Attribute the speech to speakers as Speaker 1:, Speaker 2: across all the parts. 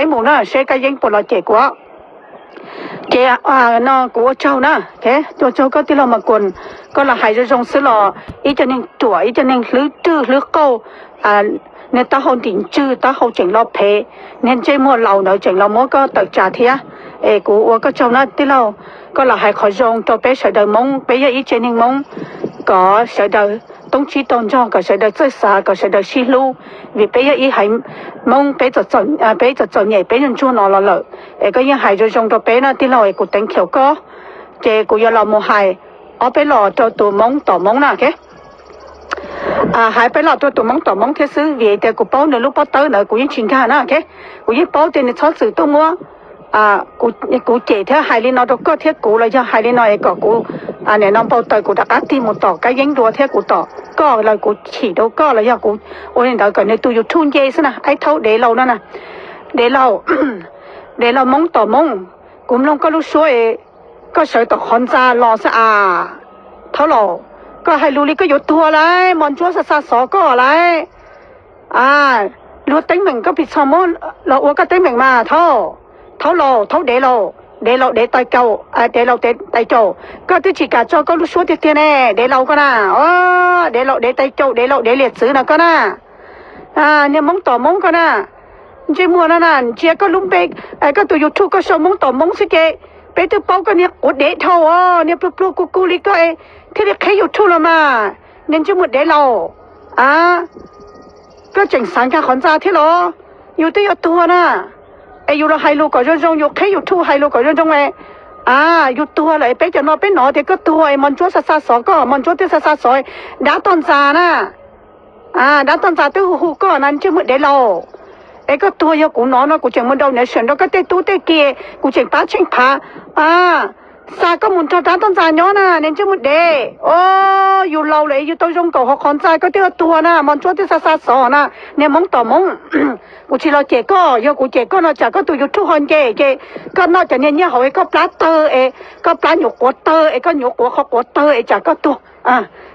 Speaker 1: mù nó sẽ cái dính bộ là trẻ quá trẻ nó của cháu nè thế cho cháu có tí lo mà quần có là hay trong xứ lò ý cho nên tuổi ý cho nên lứa trư lứa câu nên ta hôn tỉnh chư ta hôn chỉnh lo phê nên chơi mua lầu nữa chỉnh lo mua có tự trả thía của có cháu nó tí lo có là hay khỏi dùng cho bé sợ đời mông bé ý cho nên mông có sợ đời tông chi tôn cho có sợ đời chơi xa có sợ đời xí lưu vì bé ý hay mong bé cho chọn nhảy bé nhân chua nó là lợi có những hay rồi trong đó bé nó tí lo của tính kiểu có chế của giờ là một hay ở bé lò cho tụ mông tỏ mông nè cái hai bé lò cho tụ mông tỏ mông thế xứ vì để của bao nữa lúc bao tới nữa của những chuyện khác nè cái của những bao tiền thoát sự tôi mua của chế thế hai lên nó đâu có thế của là do hai lên nó có của này nó bao tới của đã cắt tim một tỏ cái dính đùa thế của tỏ có là của chỉ đâu có là do của ôi đó cái này tôi dùng thun dây xí nè ai thâu để lâu đó nè để lâu để lâu mông tỏ mông cũng không có lúc xuôi có sợ tỏ hòn ra lò sa thấu lò có hai lũ li có dột thua lại mòn chúa sa sọ có lại lúa tính mình có bị sao món là uống cái tính mình mà thấu lò thấu để lâu để tay cầu để lâu để tay trầu có tôi chỉ cả cho có lúc xuống thì tiền này để lâu con để lâu để tay trầu để lâu để liệt sứ nào con nhưng mong tỏ mong con chỉ mua nó chỉ có lúc bé có tụi YouTube có số mong tỏ mong sẽ kệ bé tôi bao cái này của để thâu này pro cô lý có thế là khai YouTube rồi mà nên chỉ một để lâu có chỉnh sáng cái con ra thế lo yêu tới yêu tua nè yêu là hai lô có trong yêu khai yêu thu hai lô có trong này yêu tua lại bé cho nó bé nó thì có tua mòn chúa sa sọ có mòn chúa thì sa sọ đã toàn già nè đã toàn già tôi hù có nên chứ mới để lâu cái tua yêu của nó của chẳng muốn đâu này chuyển đó cái tê tú tê kia của chẳng phá chẳng phá sa có muốn cho đã toàn già nhó nè nên chứ mới để yêu lâu lại yêu tôi trong cầu họ còn dài có tiêu tua nè mòn chúa thì sa sọ nè nên mong tỏ mong của chị lo trẻ có yêu của trẻ có nó chả có tụi yêu thu hòn cái có nó chả nên nhớ hỏi có plaster có plan nhục quarter có nhục của họ quarter chả có tu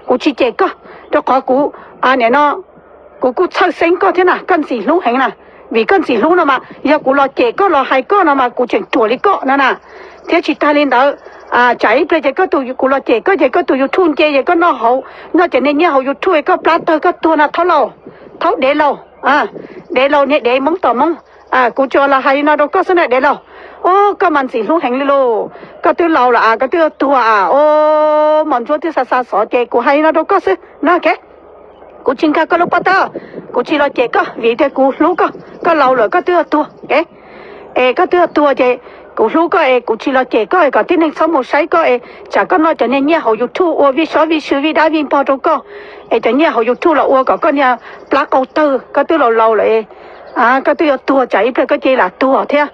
Speaker 1: của chị trẻ có cho có của này nó của sơ sinh có thế nào cần gì lú hành nè vì cần gì lú nào mà yêu của lo trẻ có lo hay có nào mà của chuyện tuổi lý có nè thế chị ta lên đó chạy bây giờ có tụi của lo trẻ có tụi yêu thun cái có nó hậu nó chả nên nhớ hậu yêu thui có plaster có tu nào thấu để lâu để lâu nè để mong tỏ mong cô cho là hay nó đâu có số này để lâu có mình gì lúc hành lô có tiêu lâu là có tiêu tua mình cho tiêu sa sọ chơi cô hay nó đâu có số nó cái cô chính cả có lúc bắt đầu cô chỉ lo chơi có vì thế cô lúc có lâu rồi có tiêu tua cái có tiêu tua chơi cô lúc có cô chỉ lo chơi có tin nên sống một sấy có chả có nói cho nên nhớ hậu YouTube vì sao vì sự vì đã vì bao đâu có cho nhớ hậu YouTube là có nhà black outer có tiêu lâu lại có tiêu tua chạy phải có chơi là tua thế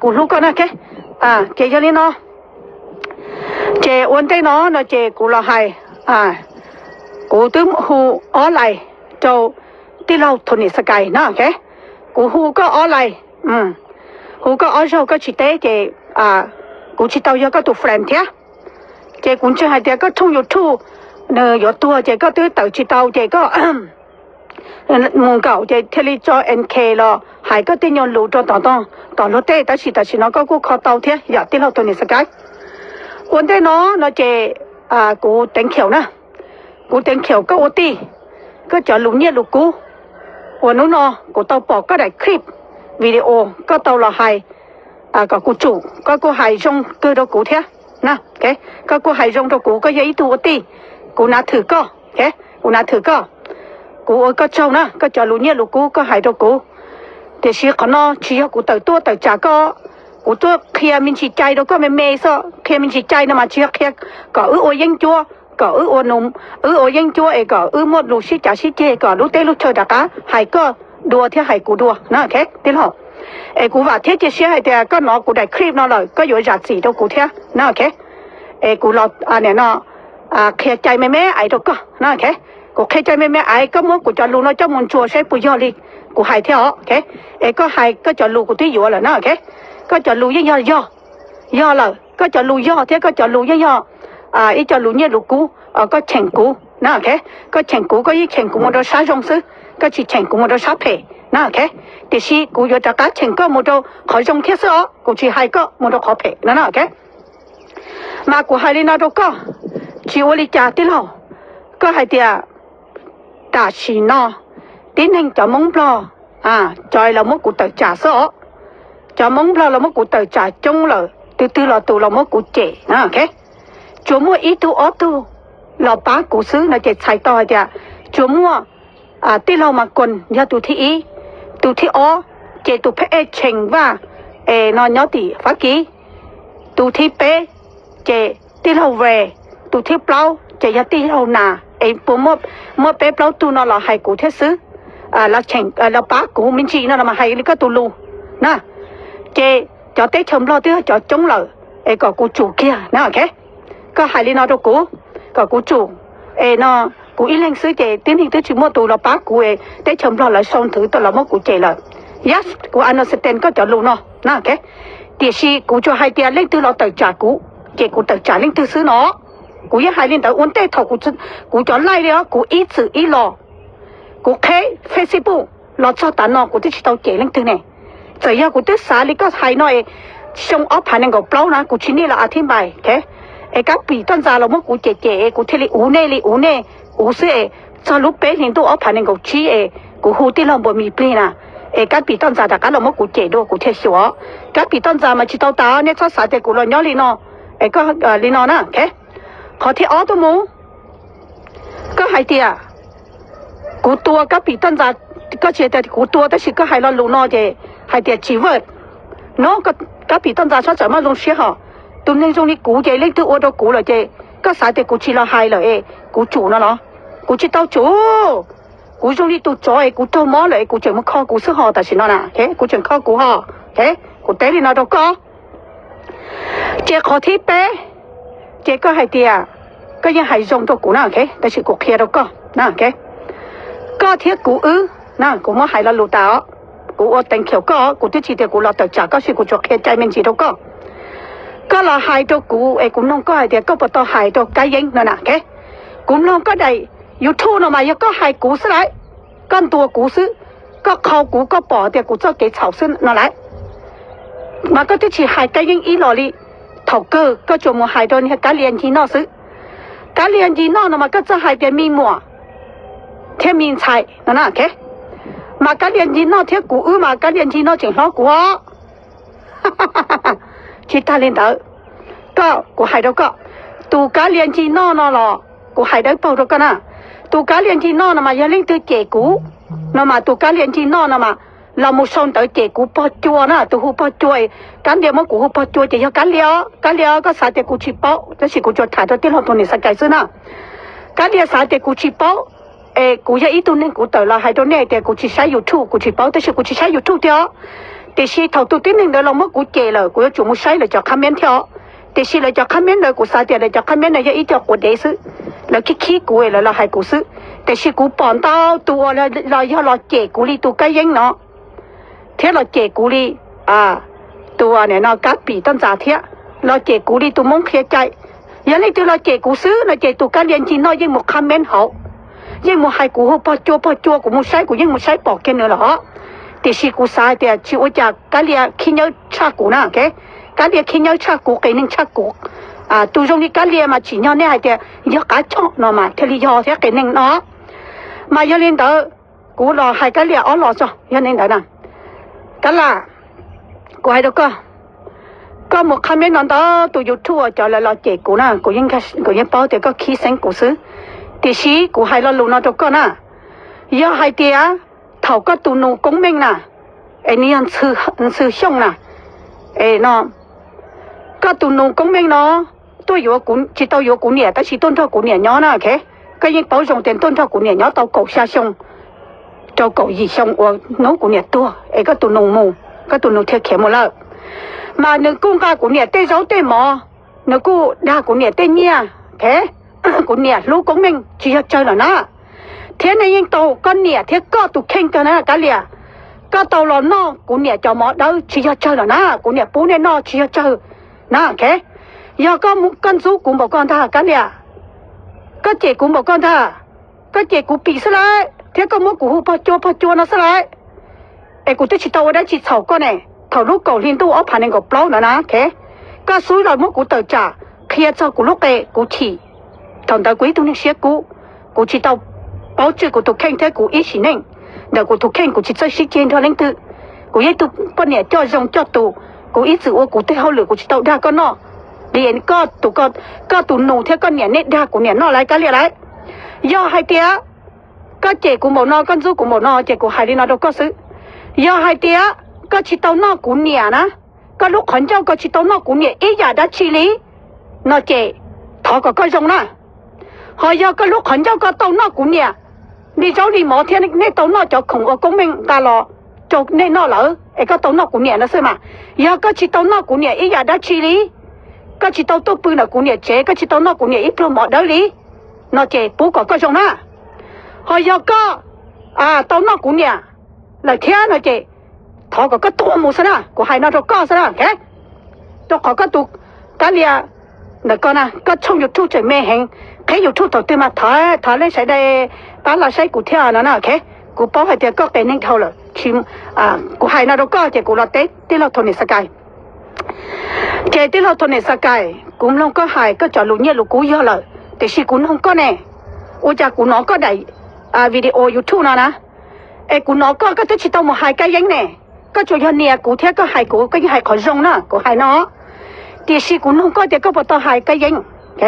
Speaker 1: cô lúc có nó cái chơi cho nên nó chơi ổn thế nó chơi cô là hay cô tứ hù ở lại cho tiêu lâu thôi này sky nó cái cô hù có ở lại hù có ở sau có chỉ té chơi cô chỉ tao giờ có tụ friend thế chơi cũng chơi hay thế có thông YouTube nơi有多这个都导致到这个门口这贴里做 NK 咯，还个点样路做当路的，但是那个靠到贴有啲路对你世界，我哋那这古顶桥呢，古顶桥个我啲，个就路呢路古，我古到播个嚟 clip video 个到落係個古做，個係用佢到古貼，嗱，OK，個係用到古個嘢度我啲。cô na thử co, cái cô na thử co, cô có trâu nè, có trâu lúa nhẹ lúa cô có hai đâu cô, thì chỉ có nó chỉ có cô tự tua tự trả co, cô tua kia mình chỉ chạy đâu có mê sao, kia mình chỉ chạy nó mà chỉ kia có ô yên chua, có ô nôm, ô yên chua ấy có một lúa xí trả xí chê có lúa tê lúa chơi đặc cá, hai co đua thì hai cô đua, nè cái thế hả, cô bảo thế chỉ hay thì có nó cô đại clip nó rồi, có nhiều giá trị đâu cô thế, nè cái, cô lo này nó khi chạy mẹ ai đâu có nó thế cô khi chạy mẹ ai có muốn của cho luôn nó cho muốn chùa sẽ bùi do đi của hai theo thế có hai có cho luôn của tí dụ là nó thế có cho luôn với do là có cho luôn do thế có cho luôn với do ý cho luôn như lục cũ có chèn cũ nó thế có chèn cũ có ý chèn cũ một đôi sáu rong sứ có chỉ chèn cũ một đôi sáu phê นะโอเคแต่ชีกูอยากจะการเชิงก็มุดขอจงเทียสอ๋อกูชีให้ก็มุดขอเพนั่นนะโอเคมากูให้ลีน่าดูก็ชีวลิจ่าที่เราก็ให้เดียตาชีนอtiến hành cho mông bò trời là một cụ tự trả số cho mông bò là một cụ tự trả chung là từ từ là tụ là một cụ trẻ ok chúa mua ít tu ở tu là bá cụ xứ là trẻ chạy to kìa chúa mua tí lâu mà quần do tụ thị ó trẻ tụ phê trình và nó nhớ tỷ phá ký tụ thị bê trẻ tí lâu về tụ thị bao trẻ do tí lâu nà bố mua bê bao tu nó là hai cụ thế xứ là chỉnh là bá cụ mình chỉ nó là mà hay cái tụ lù nè chế cho tết chấm lo thứ cho chống lợ có cụ chủ kia nè ok có hai lý nó đâu cụ có cụ chủ nó cụ ít lên xứ chế tiến hành tới chỉ mua tụ là bá cụ tết chấm lo lại xong thử tôi là mất cụ chế là yes cụ anh nó sẽ tên có cho lù nó nè ok thì si cụ cho hai tiền lên từ lo tự trả cụ chế cụ tự trả lên từ xứ nó cụ với hai lên tới uốn tết thầu cụ cho lại đi đó cụ ít sự ít lo cụ khé Facebook lo cho ta nó cụ chỉ tao chế lên từ này giờ giờ cụ tức xả lý có hay nói xong ốp hành nên cụ bao na cụ chỉ đi là thiên bài thế các bị tân gia là mất cụ chế cụ thấy li ú nè ú sữa cho lúc bé hiện tôi ốp hành nên cụ chỉ cụ hú tí lòng bồi mì pli nè các bị tân gia đã cả là mất cụ chế đồ cụ thấy sửa các bị tân gia mà chỉ tao ta nên cho xả thì cụ lo nhớ li nó có li nó nè thế họ thấy ó tôi muốn có hay tiệt cụ tua các bị tân gia có chuyện thì cụ tua但是个还了路那的还得几分nó các bị tân gia sao chả mà dùng xe hả tụi nên dùng đi cụ vậy lên từ ô tô cụ là vậy các xã thì cụ chỉ là hai rồi cụ chủ nó cụ chỉ tao chủ cụ dùng đi tụi chó cụ tao mó lại cụ chỉ muốn kho cụ sức họ tại sao nó nè thế cụ chỉ kho cụ họ thế cụ té đi nó đâu có chế khó thiết bé chế có hai tia cái gì hay dùng đâu cụ nào thế tại sao cụ kia đâu có nè thế có thiết cụ nè cụ mới hay là lụt tao cụ ở tỉnh kiểu cụ tự chỉ để cụ lo tự trả có sự cụ cho kia trái mình chỉ đâu có là hai đâu cụ cụ nông có hai thì có bắt đầu hai đâu cái gì nữa nè cái cụ nông có đầy YouTube nó mà có hai cụ xứ lại con tua cụ xứ có khâu cụ có bỏ thì cụ cho cái草xứ nó lại mà có tự chỉ hai cái gì ý lo đi thầu cơ có chỗ một hai đâu cái liền gì nó xứ cái liền gì nó mà có cho hai cái mi mùa thêm miếng菜nó nè cái mà cái liền gì nó theo cụ mà cái liền gì nó chỉ lo của chỉ ta lên đó có của hai đâu có tụ cái liền gì nó là của hai đâu bao đâu cái nè tụ cái liền gì nó mà giờ lên từ chế cũ nó mà tụ cái liền gì nó mà là một son tới chế cũ bao chua nè tụ hú bao chua cái điều mà cụ hú bao chua chỉ cho cái liao có sao để cụ chỉ bao đó là cụ cho thả cho tiền học tuần này sao cái gì nè cái điều sao để cụ chỉ bao cụ giờ ít tuần nên cụ tới là hai tuần này để cụ chỉ xài YouTube cụ chỉ bao,แต่是cụ chỉ xài YouTube theo,แต่是thầu tu tiến hành đó là mất cụ chế rồi cụ chủ muốn xài là cho comment theo,แต่是là cho comment rồi cụ xài tiền là cho comment này giờ ít cho cụ để xứ, là cái khí cụ là hai cụ xứ,แต่是cụ bọn tao tu là do là chế cụ đi tu cái gì nó, thế là chế cụ đi tu này nó các bị tân giả thế, là chế cụ đi tu mong kia chạy, giờ này tu là chế cụ xứ là chế tu cái liền chỉ nói nhưng một comment hậu nhưng mà hai cụ bao chua cũng muốn sai cũng nhưng muốn sai bỏ cái nữa là thì si cụ sai thì chịu cho cái liền khi nhau cha cụ nè cái liền khi nhau cha cụ cái nên cha cụ tu trong cái liền mà chỉ nhau này hay thì do cái chọn nó mà thì lý do thế cái nên nó mà do lên đó cụ là hai cái liền ở lò cho do nên đó nè cái là cụ hay đâu có một comment nó đó tu YouTube cho là chế cụ nè cụ những bao thì có khí sinh cụ xứ thì sĩ của hai lo lù nó đâu có nè, giờ hai tia thầu có tụ nụ công minh nè, này ăn sư xong nè, nó có tụ nụ công minh nó, tôi yếu cũng chỉ tao yếu cũng nhẹ, ta chỉ tôn thọ cũng nhẹ nhỏ nè, cái những bảo dùng tiền tôn thọ cũng nhẹ nhỏ tao cầu xa xong, cho cầu gì xong, nấu cũng nhẹ tua, có tụ nụ mù, có tụ nụ theo kiểu một lần, mà nếu cung ca cũng nhẹ tê giấu tê mò, nếu cô đa cũng nhẹ tê nhia, thế cũng nhẹ lúc cũng mình chỉ cho chơi là nó thế này nhưng tàu con nhẹ thế có tụ khen cho nó cái liền có tàu là nó cũng nhẹ cho mỏ đâu chỉ cho chơi là nó cũng nhẹ bố nên nó chỉ cho chơi nó ok giờ có một con số cũng bảo con ta cái liền có chị cũng bảo con ta có chị cũng bị sao lại thế có một cụ bao chua nó sao lại กูตัวชิโตได้ชิเฉาก็เนี่ยถอดลูกเก่าลิ้นตู้อ้อผ่านเองกับเปล่านะแค่ก็ซุยเราเมื่อกูเติร์จ่าเคลียร์เจ้ากูลูกกูฉี่ถอนตากูตัวนี้เสียกูชิโตเป้าจือกูถูกแข่งเท่ากูอีสิเน่งเดี๋ยวกูถูกแข่งกูชิเจ้าชิเจนเท่าเล่งตื้อกูยัยตัวปนเนี่ยจ่อจงจ่อตูกูอีสื่อว่ากูเท่าหรือกูชิโตได้ก็นอเรียนก็ตัวหนูเท่าก็เนี่ยเนี่ยได้กูเนี่ยนออะไรก็เรียกอะไรย่อให้เตี้ยก็เจกูหมดนอก็สู้กูหมดนอเจกูหายดีนอดูก็ซื้อย่อให้เตี้ยก็ชิโตนอกูเนี่ยนะก็ลูกขันเจ้าก็ชิโตนอกูเนี่ยอีอย่าได้ชิลีนอเจทอก็จงนะหอยก็ลูกขันเจ้าก็โตนอกูเนี่ยนี่เจ้านี่หมอเทียนนี่โตนอจะของ公明ตาลอจกนี่นอเหรอไอ้ก็โตนอกูเนี่ยนะใช่ไหมย่อก็ชิโตนอกูเนี่ยอีอย่าได้ชิลีก็ชิโตตัวปืนกูเนี่ยเจก็ชิโตนอกูเนี่ยอีโปรโมทได้ลีนอเจปูก็จงนะหอยก็โตนอกูเนี่ย来听那些，他个多么是啦，我还那着搞是啦，看，都个都，但你啊，那个呢，个从有土在咩行，佢有土到对嘛，他咧使得把那使股跳啦呐，看，股包係啲個俾你偷啦，全股係那着搞隻股落地，啲落同你世界，即係啲落同你世界，股攏個係個就路嘢路股要啦，但是股攏個呢，我就股攞個嚟video YouTube 啦呐。กูน้องก็จะชิดตัวมาหายกันยังเนี่ยก็จะยันเนี่ยกูเท่าก็หายกูก็ยังหายขอจงนะกูหายเนาะแต่สิกูน้องก็เดี๋ยวก็ปวดตัวหายกันยังโอเค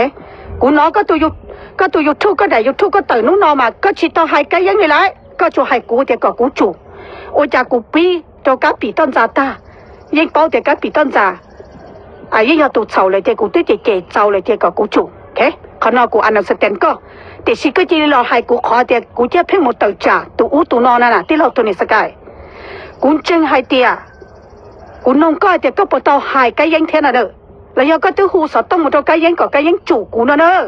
Speaker 1: กูน้องก็ตัวอยู่ทุกก็ได้อยู่ทุกก็ตื่นนู้นนอนมาก็ชิดตัวหายกันยังนี่แหละก็จะหายกูเดี๋ยวก็กูจูโอ้จากกูปีตัวกับปีต้นจ่าตายิ่งเป้าเดี๋ยวกับปีต้นจ่ายิ่ง要ตัวเฉาเลยเดี๋ยวกูตัวเจ๋เฉาเลยเดี๋ยวก็กูจูโอเคขณะกูอ่านหนังสือเต็มก็แต่สิก็จะเราให้กูขอเดียกูจะเพิ่งหมดตัวจ่าตัวตัวนอนน่ะที่เราตัวนี้สกายกูจึงให้เดียกูน้องก็เดียก็ปวดตัวหายกันยังเท่านั้นเด้อแล้วยังก็ตัวหูสอดต้องหมดตัวกันยังก็กันยังจู่กูนั่นเด้อ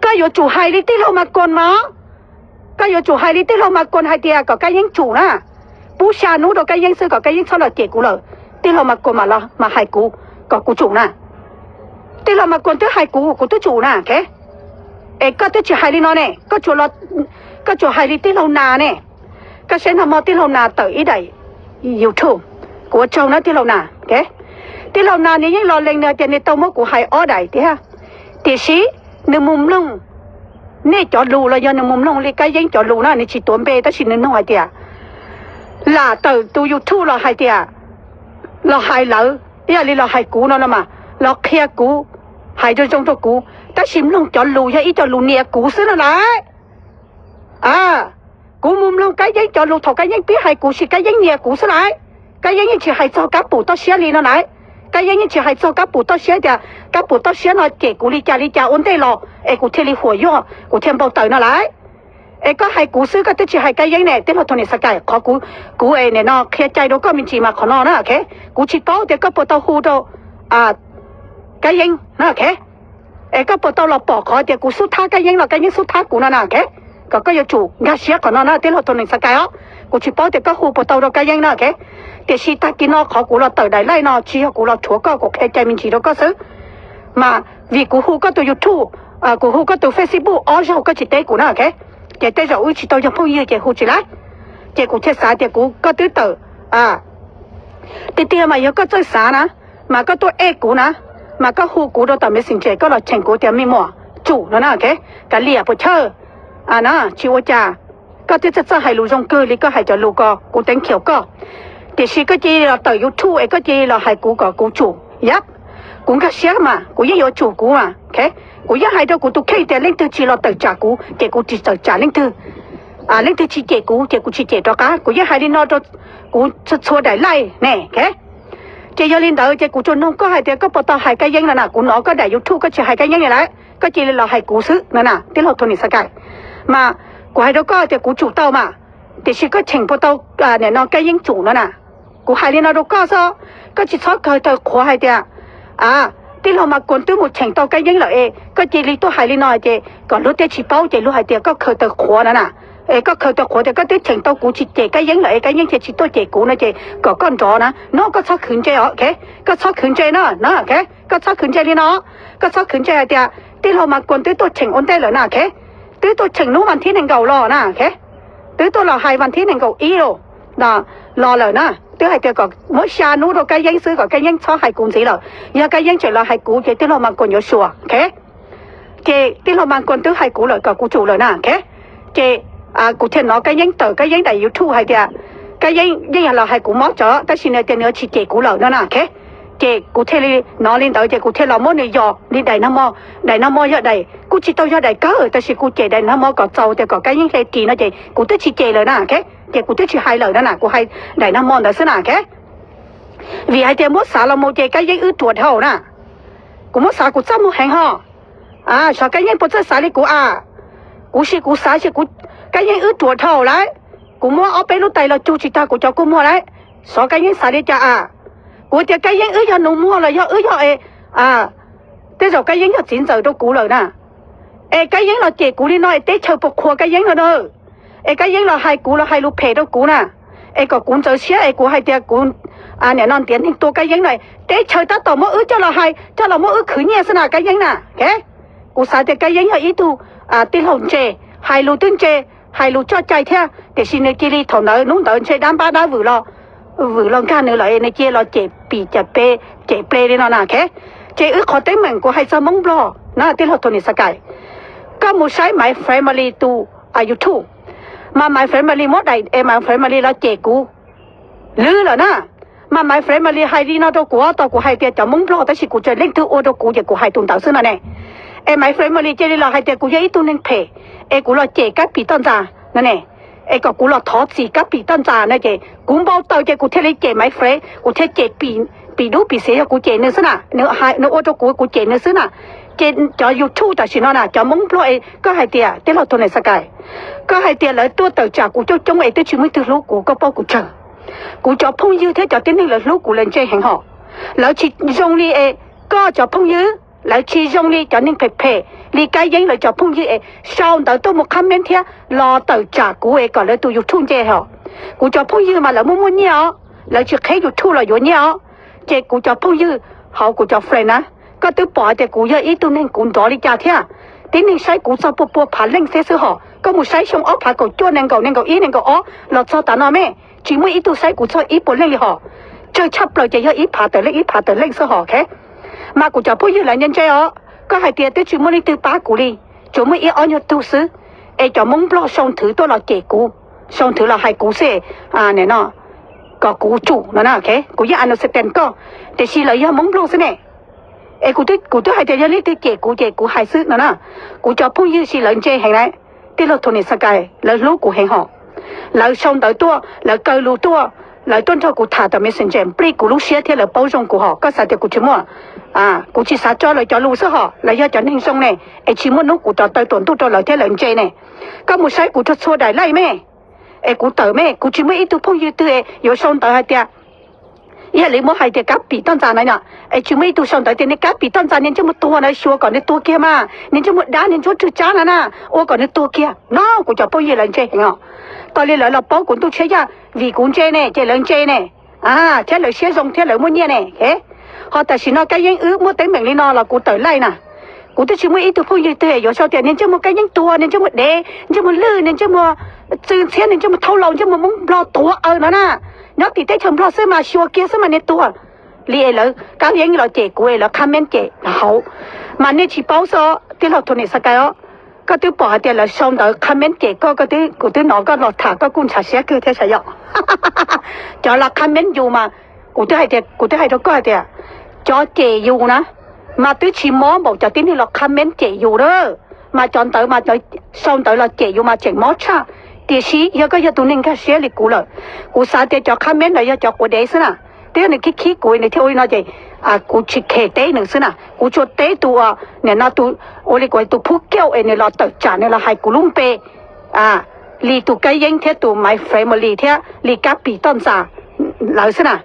Speaker 1: ก็อยู่จู่ให้ที่เรามาก่อนมาก็อยู่จู่ให้ที่เรามาก่อนให้เดียก็กันยังจู่นะผู้ชายนู้นตัวกันยังซื้อก็กันยังชอบเราเจ๊กูเลยที่เรามาก่อนมาละมาให้กูก็กูจู่นะที่เรามาก่อนตัวให้กูตัวจู่นะแค่ก็ตัวจะให้ลีนอเนี่ยก็จู่เราก็จู่ให้ลีที่เรานาเนี่ยก็เส้นทางมอที่เรานาต่ออีใดยูทูบกูชงนะที่เรานาแกที่เรานาเนี่ยยังรอเล็งเนี่ยจะในตัวมั่วกูให้อ้อใดที่ฮะที่สิในมุมลงเนี่ยจอดรูเราอยู่ในมุมลงเลยก็ยังจอดรูนะในชิตัวเบย์แต่ชินน้อยเดียลาตัวยูทูบเราให้เดียเราให้เราอย่าลีเราให้กูนั่นละมาเราเคลียร์กูให้จนจงตัวกูแต่ชิมลงจอดรูอย่าอีจอดรูเนี่ยกูซื้ออะไรกูมุมลงcái giấy cho lụt thầu cái giấy biết hay cụ sĩ cái giấy nhẹ cụ sẽ lại cái giấy chỉ hay cho các bộ tao xé đi nó lại cái giấy chỉ hay cho các bộ tao xé thì các bộ tao xé nó chỉ cụ đi cha ổn định lo cụ thêm đi hồi yo cụ thêm bao tờ nó lại có hay cụซื้อก็chỉ hay cái giấy nàyที่เราทนสกายขอกูเนี่ยเนาะแค่ใจเราก็มีจีมาขอนอนะโอเคกูชิดเป้าเดี๋ยวก็ปวดเต้าหูตัวcái giấyนะโอเคก็ปวดเต้าเราปอกขอเดี๋ยวกูสู้ท่าcái giấyเราcái giấyสู้ท่ากูนะโอเคก็อยู่จู่งาเสียก่อนนะที่เราตัวหนึ่งสกายอ่ะกูชิปเป้าเด็กก็หูปวดตัวเราก็ยังนะแกแต่ชีตากินนอขอกูเราเติร์ได้ไล่นอชี้กูเราชัวก็กูแค่ใจมินชีเราก็ซื้อมาวิกูหูก็ตัวยูทูบกูหูก็ตัวเฟซบุ๊กอ๋อเราก็จิตเตกูนะแกเจตเราอุ้ยชิตัวยังพูดเยอะเจหูจิไรเจกูเทสาเจกูก็ตื้อเตอตีเตียมาเยอะก็ใจสานะมาก็ตัวกูนะมาก็หูกูเราแต่ไม่สินเจก็เราเชงกูเตียไม่หมัวจู่นะแกกันเลียปวดเชอนะชิวจ้าก็จะให้ลูกจงเกลือก็ให้จะลูกก็กูเต็งเขียวก็แต่สิก็จีเราต่อยูทูบก็จีเราให้กูก็กูจู่ยับกูก็เสียมากูยังอยู่จู่กูมาโอเคกูยังให้ตัวกูตุกแค่แต่เล่นตัวจีเราต่อจากกูเจ้ากูจีต่อจากเล่นตัวเล่นตัวจีเจ้ากูจีเจ้าตัวกันกูยังให้ดินนอตัวกูจะชัวได้ไล่เนี่ยโอเคเจ้าลินเดอเจ้ากูจนน้องก็ให้เจ้าก็ปต่อให้กันยังนะกูน้องก็ได้ยูทูบก็จะให้กันยังไงล่ะก็จีเราให้กูซื้อนะที่เราทนสกายมากูให้เราก็จะกูจู่เต้ามาแต่สิก็เฉ่งพอเต้าเนี่ยน้องแกยังจู่แล้วนะกูให้เราก็ซะก็จิตชอบเคยเต้าขวให้เดียที่เรามากวนตัวหมดเฉ่งเต้าแกยังเหรอก็จีรีตัวให้ลีน้อยเจก่อนรู้เตชิเป้าเจรู้ให้เดียก็เคยเต้าขวนั่นน่ะก็เคยเต้าขวเดียก็ได้เฉ่งเต้ากูจิตเจแกยังเหรอแกยังเจจิตตัวเจกูนะเจก็ก้อนจอนะน้องก็ชอบขืนเจโอเคก็ชอบขืนเจนะโอเคก็ชอบขืนเจลีน้องก็ชอบขืนเจเดียที่เรามากวนตัวเฉ่งอ่อนได้เหรอนะโอเคตื้อตัวเฉ่งนู้วันที่หนึ่งเก่ารอนะโอเคตื้อตัวเราให้วันที่หนึ่งเก่าอีโร đó lo rồi nè tức là cái mỗi xa nú rồi cái giấy xứ có cái giấy cho hai cuốn gì rồi giờ cái giấy chỉ là hai cuốn chỉ tức là mang còn nhiều sủa ok chị tức là mang còn tức hai cuốn rồi có cụ chủ rồi nè ok chị cụ thể nó cái giấy tờ cái giấy này YouTube hay kìa cái giấy là hai cuốn mót chó tất nhiên là tiền nữa chỉ chị cụ rồi nữa nè ok chị cụ thể đi nó lên tới chị cụ thể là mỗi người dò đi đầy năm mò giờ đầy cụ chỉ tao giờ đầy cá ở tại vì cụ chị đầy năm mò có trâu thì có cái những cái gì nó chị cụ tức chỉ chị rồi nè ok chị cụ tức chỉ hai lời đó nè cụ hai đầy năm mò đó xí nè ok vì hai tiền mỗi xã là một cái giấy ướt tuột hậu nè cụ mỗi xã cụ chăm một hàng ho sao cái giấy bớt xã đi cụ cụ sĩ cụ xã sĩ cụ cái giấy ướt tuột hậu đấy cụ mua ở bên lúc tay là chú chỉ ta cụ cho cụ mua đấy sao cái giấy xã đi cha cụ thì cái giấy ướt cho nó mua là do ướt cho thế rồi cái giấy là chín giờ đâu cụ lời nè cái giấy là chị cụ đi nói để chờ phục hồi cái giấy rồi đó cái giấy là hai cụ là hai lục phe đâu cụ nè có cụ giờ xía cụ hai tia cụ nè non tiền thì tôi cái giấy này để chờ ta tao mỗi ướt cho là mỗi ướt khử nhẹ xem nào cái giấy nè cái cụ xài thì cái giấy là ý tu tin hồn chè hai lục tương chè hai lục cho chạy theo để xin nơi kia đi thầu nợ núng tận chè đám ba đá vừa lo ca nữa lại này kia lo chè bì chè ple đi nó nè cái chè ướt khó tính mình của hai sao mông lo nó tin hồn thôn này sao cái có một sai my family to YouTube mà my family mót này my family là chè cũ lư rồi nè mà my family hay đi nó đâu của hai tia cho mông lo tới chỉ của chơi lên thứ ô đâu của giờ của hai tuần tạo xưa này my family chơi đi là hai tia của giấy tuần lên phe của là chè các bị tân già nè có của là thọ gì các bị tân già này chè cũng bao tàu chè của thế lấy chè my friend của thế chè bị đú bị xé của chè nữa xưa nè nữa hai nữa ô đâu của chè nữa xưa nè chè cho YouTube tại sao nè cho mông lo có hai tia thế là tuần này sao cái có hai tia lấy tua tàu trả của trong ấy tới chuyện mới từ lúc của có bao của chờ cụ cho phong dư thế cho tiếng này là lúc cụ lên chơi hàng họ lão chỉ dùng đi có cho phong dư lão chỉ dùng đi cho nên phê đi cái giấy lại cho phong dư sau đó tôi một comment thế lo tờ trả cụ còn lại tôi YouTube chơi họ cụ cho phong dư mà lão muốn nhau lão chỉ thấy YouTube là vui nhau chơi cụ cho phong dư họ cụ cho friend á có tôi bỏ thì cụ giờ ý tôi nên cụ đó đi trả thế tiếng này sai cụ sao bộ phá lên thế sự họ có một sai xong ốp phá cầu chua nên cầu ý nên cầu ó lọt sao ta nói mẹ chỉ mới ít tu sai của cho ít bốn lên họ chơi chấp lời chỉ ít phá tới lên số họ thế mà của cho bây giờ là nhân chơi ó có hai tiền tới chỉ mới đi từ ba của đi chỉ mới ít ở nhau tu sứ cho mong lo xong thứ tôi là trẻ cũ xong thứ là hai cũ sẽ này nó có cũ chủ nó nè thế của nhà anh nó sẽ tiền co để xí lợi do mong lo thế này của tôi hai tiền lấy từ trẻ cũ hai sứ nó nè của cho bây giờ xí lợi chơi hàng này tí là thôn này sao cái là lúc của hàng họ lại xong tới tua lại cây lúa tua lại tuân theo cụ thả tại messenger plei cụ lúc xưa thì là bao dung của họ có sao thì cụ chỉ mua cụ chỉ sát cho lại cho lúa số họ lại do cho nên xong này chỉ muốn lúc cụ cho tới tuần tu cho lại thế là chơi này có một sai cụ cho xua đại lại mẹ cụ tới mẹ cụ chỉ mới ít tu phong như tươi rồi xong tới hai tia lấy một hai tia cáp bị tan già này nè chỉ mới tu xong tới tia này cáp bị tan già nên cho một tua này xua còn cái tua kia mà nên cho một đá nên cho chữ chán nè ô còn cái tua kia nó cụ cho bao nhiêu lần chơi hả tao lên lại là bao cuốn tôi chơi ra vì cuốn chơi này chơi lớn chơi này thế là xe dùng thế là mua nhẹ này thế họ tại sao nó cái những ước mua tới mình đi nó là cụ tới lại nè cụ tôi chỉ mới ít tôi phong như thế rồi sau tiền nên cho một cái những tua nên cho một đế nên cho một lư nên cho một chữ xe nên cho một thâu lòng cho một mông lo tua nó nè nó thì tới chồng lo xe mà xua kia xe mà nên tua li là các những là trẻ của là comment trẻ là hậu mà nên chỉ báo số cái học thôn này sao cái đó có tôi bỏ tiền là xong đó comment trẻ có tôi nói có lọt thả có cũng chả xé cứ thế sao vậy cho là comment dù mà của tôi hay đó có hay cho trẻ dù nè mà tôi chỉ mó bảo cho tiếng là comment trẻ dù đó mà chọn tới mà tới xong tới là trẻ dù mà trẻ mó cha thì xí giờ có giờ tôi nên cái xé lịch cũ rồi cũ sao thì cho comment là cho của đấy xí nè thế này cái của này theo nó vậy cú chỉ kể tế nữa xí nè cú cho tế tu nè nó tu ôi cái tu phúc kêu này là tự trả này là hai cú lung bê li tu cái danh thế tu my family thế li các bị tận giả lại xí nè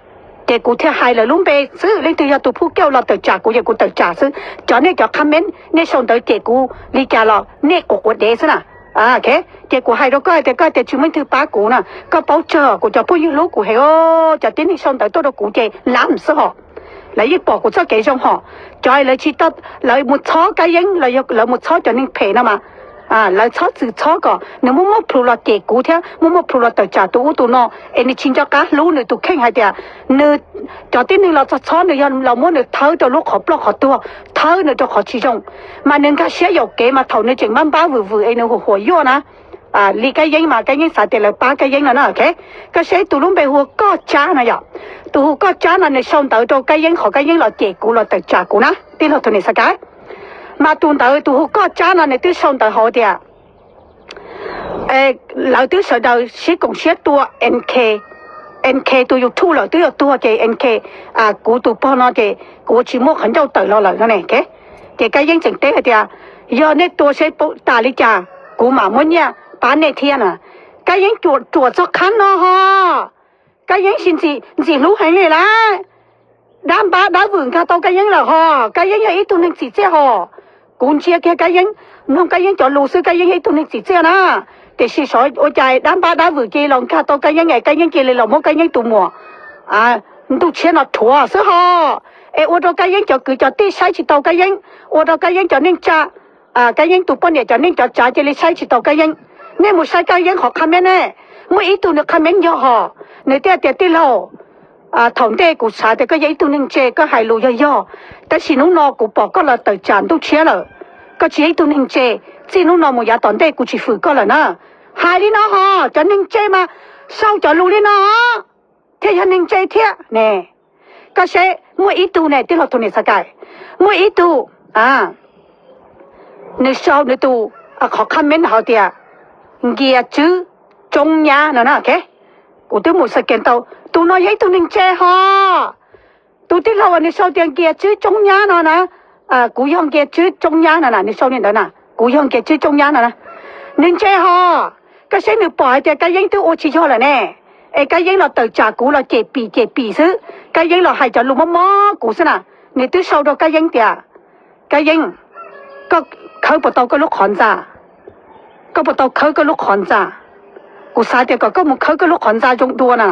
Speaker 1: cái cú thế hai là lung bê xứ li tu giờ tu phúc kêu là tự trả cú giờ cú tự trả xứ cho nên cho comment nên xong tới cái cú li trả là nè của đấy xí nè cái của hai đó có cái chúng mình thứ ba cũ nè có bảo trợ của cho bao nhiêu lúc của hệ cho tiến hành xong tới tôi đó cũ chơi làm sao họ lấy ít bỏ của cho cái trong họ cho lại chỉ tất lại một số cái giống lại một số cho nên phê nó mà 来炒子炒个，你摸摸铺了给股天，摸摸铺了到家都都喏，你亲家家路你都看下的，你家的你老早炒你要老摸你偷到路好不好多，偷你就好其中，嘛人家些有给嘛头你整慢把你活药呢，你个人嘛个人啥的来把个人了呢 ，OK， 个些都拢被我搞家呢呀，都搞家呢你上到到个人和个人了给股了到家股呢，对了同你啥个？mà tuần đầu tôi có cha nó này tôi xong đầu họ địa, lão tôi sau đầu sẽ cùng sẽ tua NK tôi dùng thu là tôi dùng tua cái NK của tôi bao nó cái của chỉ mua khẩn đâu tự lo là cái này cái dân chính tế là giờ này tôi sẽ ta lý cha của mà muốn nha bán này thiên cái dân chuột cho khăn nó ha cái dân xin gì lúc hay này lá đám ba đá vườn cả tao cái dân là ha cái dân ấy tôi nên chỉ chơi ha cũng chia cái dân không cái dân chọn lù sư cái dân ấy tôi nên chỉ chơi na để sử dụng ở trái đám ba đá vườn kia lòng cả tao cái dân này cái dân kia lại lòng một cái dân tụ mùa tôi chia nó thua sư ha ở đó cái dân chọn cứ chọn tí sai chỉ tao cái dân ở đó cái dân chọn nên cha cái dân tụ bọn này chọn nên chọn trả chỉ lấy sai chỉ tao cái dân nên một sai cái dân họ comment nè mỗi ít tụ được comment cho họ người ta tiền tí lâu thằng đây cũng xài thì cái giấy tôi nên chơi cái hài lùi do,แต่สิน้องนอกูบอกก็ละแต่จาน都切了，ก็只都能chơi，只น้องนอ冇也當地กู去付個了呢，หาย哩นะฮะจะ能chơi嘛，燒就路哩นะฮะ，ที่จะ能chơiที่เนี่ยก็ใช่mỗi ít tu nàyที่เราตัวนี้สักไงmỗi ít tu你燒你tuขอคอมเมนต์เขาเดียเกียร์จื้อจงยาเนาะ OK กู都冇實見到tu nói giấy tu nên chơi ha tu tí lâu你sau tiền kia chứ trong nhà nó nè cú hông kia chứ trong nhà nè你sau年đó nè cú hông kia chứ trong nhà nè nên chơi ha cái xe nữ bỏ thì cái giấy tu ô chi cho là nè cái giấy là tự trả cú là chế bì xứ cái giấy là hay cho lùm mó cú xí nè你tu sau đó cái giấy tiệt cái giấy có khởi bắt đầu cái lúc hoàn ra có bắt đầu khởi cái lúc hoàn raกูสาเดียวก็มึงเขาก็ลูกขอนซาจงตัวน่ะ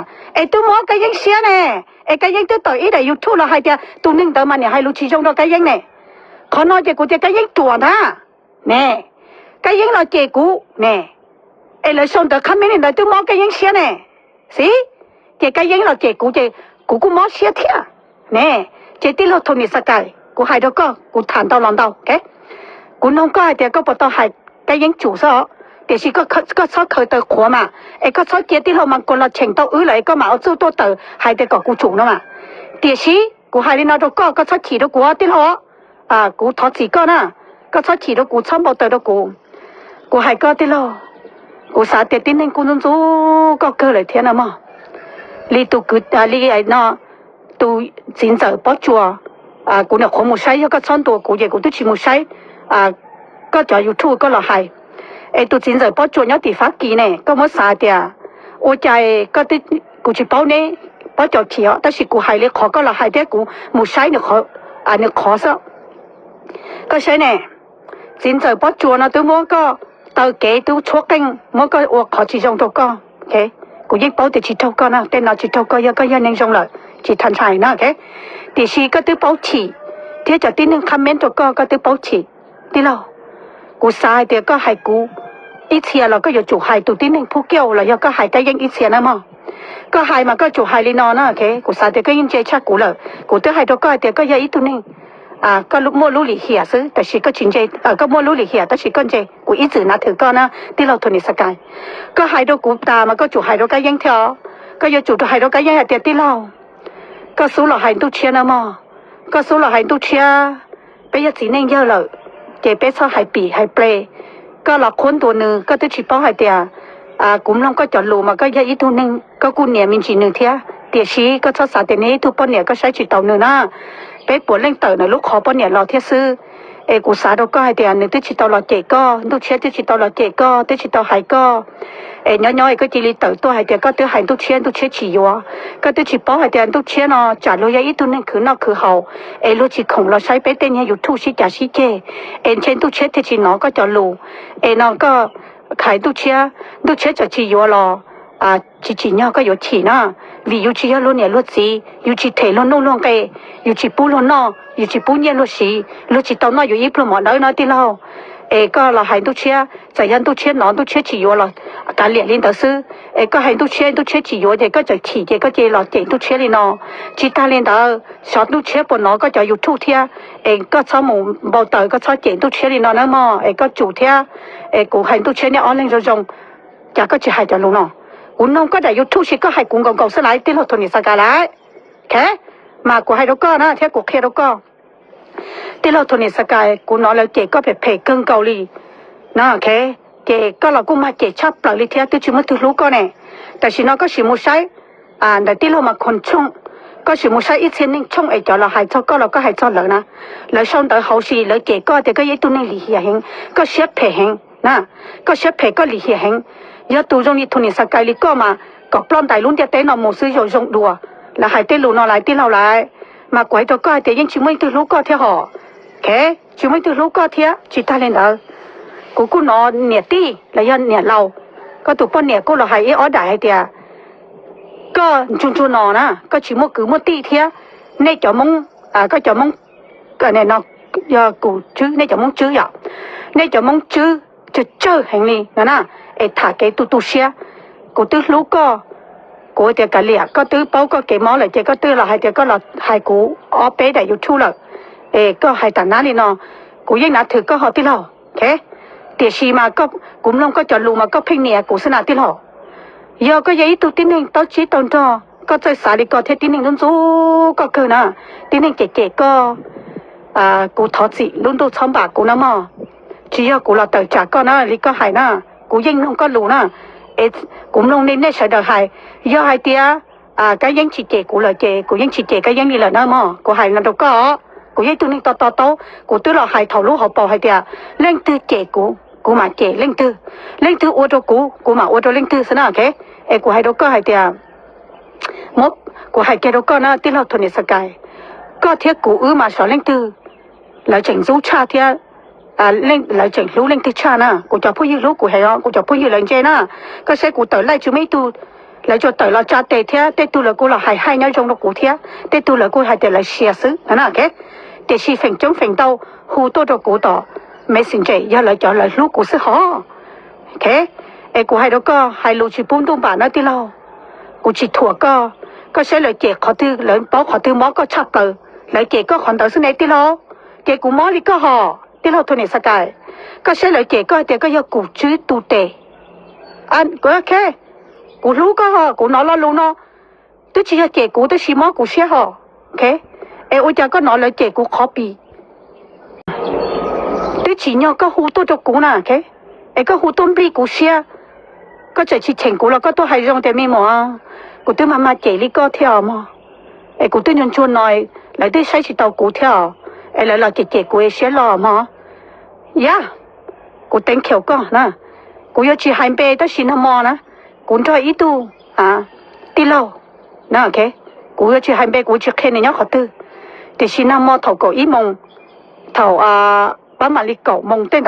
Speaker 1: ตัวหมอก็ยังเสียแน่ก็ยังตัวต่อยได้อยู่ทั่วละให้เดียตัวนึงเดิมมันเนี่ยให้ลูกชี้จงตัวก็ยังเนี่ยขอนอนเจ้ากูเจ้าก็ยังตัวนะเนี่ยก็ยังเราเจ้ากูเนี่ยเลยส่งตัวคำนี้เลยตัวหมอก็ยังเสียแน่สิเจ้าก็ยังเราเจ้ากูกูหมอเสียเที่ยเนี่ยเจ้าที่เราทนนี่สักไงกูให้ดอกก็กูทาน到ลอง到แกกูน้องก็ให้เดียวก็บอกต้องให้ก็ยังจู่ซะแต่สิก็ชอบเคยตัวขวมาก็ชอบเจี๊ยที่เรามันคนเราเชิงตัวเลยก็มาเอาสู้ตัวเตอให้แต่ก็กูจุ่มแล้วมาแต่สิกูให้นี่นาตัวก็ชอบขี่ตัวกูที่เรากูทอดสีก็นะก็ชอบขี่ตัวกูชอบบอกตัวกูให้ก็ที่เรากูสาแต่ที่นั่นกูนุ่งจูก็เกิดเลยเทียนนะมั้งลีตัวกูลีไอ้น่ะตัวจินเจอปอจัวกูเนี่ยของมุชัยก็ชอบตัวกูยังกูตัวชิมุชัยก็จะอยู่ทั่วก็เราให้ตัวจินจะป้อจวนยอดตีฟ้ากีเนี่ยก็มั่วสาเดียโอ้ใจก็ที่กูจะป้อเนี่ยป้อจอดเขียวแต่สิกูหายเลยขอก็ละหายได้กูหมูใช้เนี่ยขอเนี่ยขอซะก็ใช่เนี่ยจินจะป้อจวนนะตัวมั่วก็เตาเก๋ตัวชัวกิ้งมั่วก็ว่าขอจีจงตัวก็โอเคกูยิ่งป้อแต่จีตัวก็นะแต่เราจีตัวก็ยังก็ยังนิ่งจงเลยจีทันใจนะโอเคแต่สิก็ตัวป้อฉีที่จะที่นึงคอมเมนต์ตัวก็ตัวป้อฉีที่เรากูสายเดียวก็ให้กูอีเชียเราก็อยู่จุหายตัวที่หนึ่งผู้เกี่ยวเราก็หายได้ยังอีเชียนะมั้งก็หายมาก็จุหายลีนอนะโอเคกูสายเดียวก็ยิ่งเจ๊ชักกูเลยกูตัวหายตัวก็เดียวก็ยังอีตัวหนึ่งก็ลุกมั่วลุลิเหี่ยซื้อแต่สิก็ชินเจก็มั่วลุลิเหี่ยแต่สิก็เจกูอีจืดนะถือก็นะที่เราทนสกายก็หายตัวกูตามาก็จุหายตัวก็ยังเท่าก็ยังจุตัวหายตัวก็ยังเดียวที่เราก็สู้เราหายตัวเชียนะมั้งก็สู้เราหายตัวเชียไปยังจีนเยอะเลยเจ๊เป๊ะชอบหายปีหายเปรก็หลักคนตัวหนึ่งก็จะชิปเอาหายเดียกลุ่มเราก็จอดรูมาก็ยังอีกตัวหนึ่งก็กูเนี่ยมีจีหนึ่งเทียเดี๋ยวชี้ก็ชอบสาเดี๋ยวนี้ทุกปนเนี่ยก็ใช้จิตตัวหนึ่งนะเป๊ะปวดเร่งเต๋อในลูกขอปนเนี่ยรอเทียซื้อกูสาเราก็หายเดียหนึ่งที่จิตตัวเราเจ๊ก็ลูกเชี่ยที่จิตตัวเราเจ๊ก็ที่จิตตัวหายก็น้อยๆก็จีรีเต๋อตัวหายเดียก็ตัวหายลูกเชี่ยฉี่ยัวก็ตัวฉีปเอาหายเดียลูกเชี่ยเนาะจ่าเรายังอีกตัวหนึ่งคือเนาะคือเฮาลูกฉีของเราใช้เป๊ะเต้นเนี่ยอยู่ทุกชิจ่าชิเจเช่นลูกเชี่ยที่ฉีเนาะก็จอดรูเนาะก็ขายลูกเชี่ยจะฉียัวรอฉีเนี่ยก็อยู่ฉีนะวิวฉีรุ่นเนี่ยรุ่นสีอยู่ฉีเทรุ่นนู่นรุ่นเกอยู่ฉีปูรุ่นนออยู่ฉีปูเนี่ยรุ่นสีรุ่นฉีตอนนออยู่อีพลหมอน้อยที่เรา ก็เราให้ตัวเชี่ยใจยันตัวเชี่ยน้องตัวเชี่ยchỉ vô làการเรียนลิ้นต่อซื้อก็ให้ตัวเชี่ยchỉ vô thìก็จะขี่ก็จะเราเจ๋งตัวเชี่ยเลยเนาะchỉ ta lên đóสอนตัวเชี่ยปนน้องก็จะอยู่ทุกเที่ยก็ชอบหมูเบาเตยก็ชอบเจ๋งตัวเชี่ยเลยเนาะนะมั่วก็จู่เที่ยกูให้ตัวเชี่ยเนี่ยอ่อนแรงจงจะก็จะให้จะรู้เนาะกูน้องก็จะอยู่ทุกสิ่งก็ให้กูกองสลายที่เราทนสักการะแค่มากูให้เราก็นะเที่ยกูแค่เราก็ที่เราทนสกายกูนอนแล้วเจก็เพ่เกินเกาหลีนะโอเคเจก็เรากูมาเจชอบปล่อยลิเทียที่ชิมตุลูก็เนี่ยแต่ชินก็ชิมุใช้แต่ที่เรามาคนช่องก็ชิมุใช้อีเช่นนึงช่องจอเราหายชอบก็เราก็หายชอบเลยนะแล้วช่องแต่เขาสิแล้วเจก็แต่ก็ยัยตัวนึงหลีเหี่ยเหงก็เสียเพ่เหงนะก็เสียเพ่ก็หลีเหี่ยเหงยัดตัวตรงนี้ทนสกายลิก็มาก็ปล้อนไตลุ้นจะเต้นเอาหมูซื้ออยู่ตรงดัวแล้วหายเต้นลุ้นเอาไหลที่เราไหลมากกว่าตัวก็แต่ยังชิมุตุลูก็เท่าหอแค่ชิมุตุลูก็เท่าจิตาเลนเดอกูนอนเนี่ยตีแล้วยันเนี่ยเราก็ตัวป้อนเนี่ยกูเราให้อ้อได้ให้เดียก็จุนนอนะก็ชิมุคือมุตีเทียในจอมงก็จอมงก็เนี่ยนอยากูชื่อในจอมงชื่ออย่าในจอมงชื่อจะเจอแห่งนี้นะถ้าแกตุเชียกูตื้อลูกก็กูเดียกันเลียก็ตื้อเป้าก็เก็บมอเลยเจก็ตื้อเราให้เดียก็เราให้กูอ้อเป๊ะได้อยู่ทุเลยก็ให้แต่นั้นนี่เนาะกูยิ่งนัดถือก็หอที่เราแค่เดี๋ยวชีมาก็กลุ่มลงก็จะรู้มาก็เพ่งเนี่ยกูสนาที่เรายอก็ยัยตัวที่หนึ่งตัวชี้ตอนท้อก็ใจสาลีก็เทที่หนึ่งลุ้นสู้ก็คือนะที่หนึ่งเก๋ก็กูทอดสิลุ้นตัวช้อมบากกูนะมั่งchỉ要กูเราเติร์จากก็นะลิก็หายนะกูยิ่งลงก็รู้นะกูลงในเนี่ยใช้ได้หายยอหายเดียก็ยังฉีดเจกูเลยเจกูยังฉีดเจก็ยังนี่แหละนะมั่งกูหายนั่นตัวก็กูยัยตัวนี้โตกูตัวเราหายเท่ารู้เขาบอกให้เดียเล่นตื้อเจกูมาเจเล่นตื้ออวดกูมาอวดเล่นตื้อซะนะโอเคกูให้ตัวก็ให้เดียมกกูให้แกตัวก็นะที่เราทนสกายก็เทียกูมาสอนเล่นตื้อแล้วจึงรู้ชาเทียเล่นแล้วจึงรู้เล่นตื้อชานะกูจะพูดยืรู้กูให้ร้องกูจะพูดยืเล่นเจนะก็ใช้กูต่อไล่จูไม่ตูแล้วจะต่อเราจะเตะเทียเตะตูแล้วกูเราให้เนื้อจงเรากูเทียเตะตูแล้วกูให้เตะเราเสียซื้อนะโอเคแต่ชีฝิ่งจงฝิ่ง到好多咗古道，messenger 一嚟就嚟錄故事嗬，OK，กู喺度個係錄住廣東版嗰啲咯，กู接圖個寫嚟借嗰啲兩包嗰啲摸個插句，嚟借個看到先你啲咯，借กู摸你個嗬，啲咯同你世界，個寫嚟借個啲個有กู主度地，กู OK，กู錄個嗬，กู攞錄咯，都只係借กู都是摸กู寫嗬 ，OK。我就個攞嚟借กูcopy，啲錢又個好多咗股啦，OK，個好多俾股寫，個就係情股啦，個都係用啲咩嘛，กู都慢慢借呢個條嘛，กู都用出來嚟啲使錢到股條，嚟借股嘅寫咯嘛，呀，กู頂橋個啦，กู要去海邊都先嘛啦，กู在呢度啲樓，嗱 OK，กู要去海邊กู去看人家學的。แต่ชินาโมถกอีมงถาป้ามาลิกมงเต้น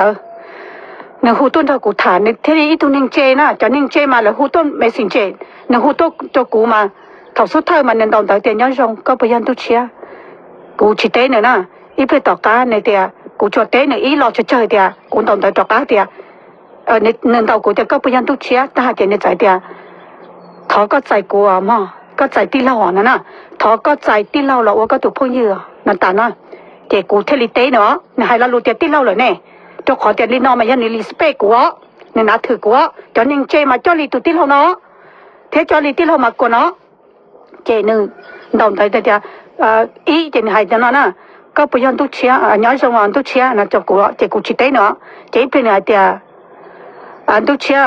Speaker 1: หนึ่งหูต้นถกูฐานในที่นี้ตัวหนึ่งเจนะจะหนึ่งเจมาแล้วหูต้นไม่สิงเจหนึ่งหูต้นจะกูมาถาสุดท้ายมันนั่นตอนแต่เตียนย้อนรงก็พยายามตุเชียกูชิเต้เนี่ยนะอีเพื่อต่อการในเดียกูจดเต้เนี่ยอีรอจะเจอเดียกูตอนแต่ต่อการเดียในนั่นตอนกูจะก็พยายามตุเชียแต่หากในใจเดียถอก็ใจกูมั่งก็ใจที่เราอ่ะนะทอก็ใจที่เราเราก็ถูกพูดเยอะนั่นแต่นะเจ้ากูเทลิเต้เนาะเนี่ยให้เรารู้เจ้าที่เราเลยเนี่ยเจ้าขอเจ้าลีนอมายันนี่ลิสเปกกูเนี่ยนัดถือกูเจ้าหนึ่งเจมาเจ้าลีตุที่เราเนาะเท่เจ้าลีที่เรามากูเนาะเจ้าหนึ่งดองใจแต่เจ้าอีเจ้าให้เจ้านะก็พยายามตุเชียย้อนสมองตุเชียนะเจ้ากูชิเต้เนาะเจ้าเป็นอะไรเจ้าตุเชีย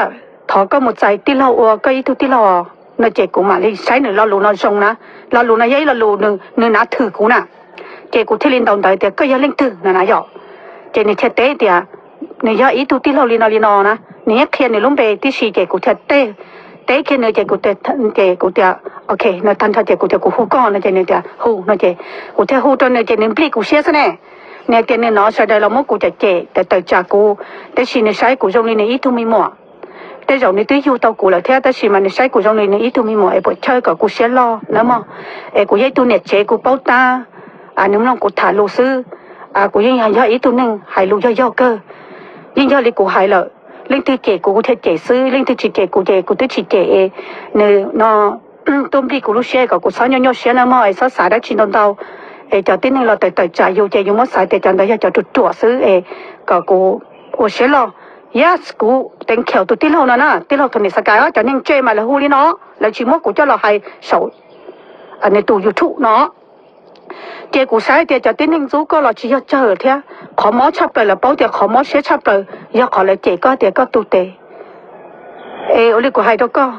Speaker 1: ทอก็หมดใจที่เราก็อีตุที่เราน่าเจกูมาเลยใช้หนึ่งเราลูน่าทรงนะเราลูน่ายัยเราลูหนึ่งนัดถือกูนะเจกูที่ลินตอนใดเดียก็ยังเล่นถือนะยอเจนี่เทเต้เดียเนี่ยยาอีตัวที่เราลีนนะเนี่ยเขียนในลุ่มเบที่สีเจกูเทเต้เขียนเนี่ยเจกูเดียโอเคเนี่ยทันทีเจกูหูก้อนเนี่ยเจเนี่ยเดียหูเนี่ยเจกูเทหูตอนเนี่ยเจเนี่ยปลีกูเสียซะเนี่ยเจเนี่ยน้องใช้ได้เราโมกูจะเจแต่ต่อจากกูแต่สีเนี่ยใช้กูตรงนี้เนี่ยอีทุ่มไม่หมดแต่เราเนี่ยตัวอยู่ตัวกูแล้วเท่าแต่สิมันใช้กูตรงนี้เนี่ยอีตัวมีหมอไอ้ปวดเชื่อกับกูเสียล้อแล้วมั้งกูยัยตัวเนี่ยเจกูเป้าตานึกลองกูถ่ายลูซื้อกูยังหายอีตัวหนึ่งหายลูย่อๆก็ nhưng giờ đi cụ hay là lên từ trẻ cụ theo trẻ sư lên từ trẻ cụ tới trẻ nè nó tôm đi cụ lúc xe cụ sáu nhau xe nó mà sáu xài đã chỉ đâu đâu cho tên này là tới trả yêu chạy yêu mất xài để cho nó cho tụt sư cụ xe lo yes cụ tên khéo tụt tiếng hậu nó nè tiếng hậu thằng này sao cái cho nên chơi mà là hu li nó là chỉ mất cụ cho là hay sầu anh này tụ YouTube nó trẻ cụ sai thì cho tiếng chú có là chỉ cho chờ thế khó mót chấp rồi là bao giờ khó mót sẽ chấp rồi giờ khó là trẻ có thì có tụ tệ ở đây của hai đó có